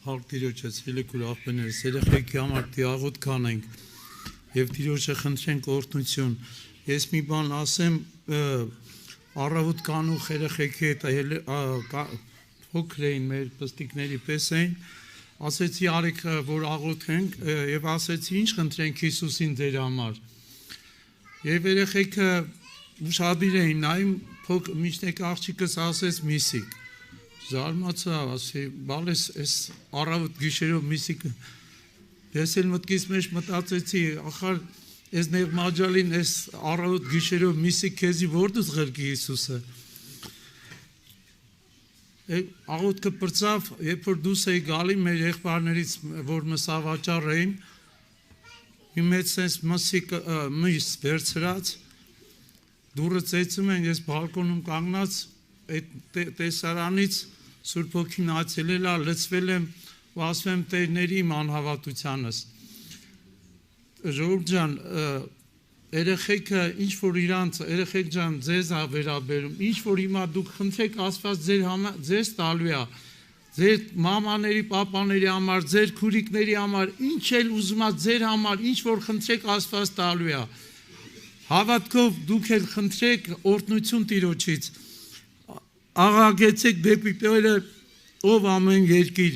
Հարկ Տիրոջից ելեք ուրախներս, երեխեքի համար դիաղոտ կանենք և Տիրոջը խնդրենք օրհնություն։ Ես մի բան ասեմ, առավոտ կանուխ երեխեքի հետ փոքր էին, մեր պստիկների պես էին, ասեցի արեք, որ աղոթենք և ասեցի ինչ խնդրենք Հիսուսին ձեր համար։ Եվ երեխեքը ուշադիր էին նայում, միշտ եք աղջիկս ասեց միսիկ։ Զարմացա, ասի, բալես այս առավոտ գիշերով միսիկ, ես էլ մտքիս մեջ մտածեցի, ախար այս նեղմաջալին այս առավոտ գիշերով միսիկ քեզի որտուց ղրկի Հիսուսը։ Աղոթքը պրծավ, երբ որ դուս էի գալի մեր եղբայրներից, որ մսավաճառ էին, մի մեծ սենց միս վերցրած, դուռը ծեծում են, ես բալկոնում կանգնած, այդ տեսարանից Սուրբ Հոգին այցելել է, լցվել եմ ու ասում եմ Տերների իմ անհավատությանս։ Ժողովուրդ ջան, երեխեքը ինչ որ իրանց, երեխեք ջան, ձեզ ա վերաբերում, ինչ որ հիմա դուք խնդրեք Աստված ձեզ տալու է, ձեր մամաների, պապաների համար, ձեր քուրիկների համար, ինչ էլ ուզում ա ձեր համար, ինչ որ խնդրեք Աստված տալու է։ Հավատքով դուք էլ խնդրեք օրհնություն Տիրոջից, աղաղեցեք դեպի Տերը, ով ամեն երկիր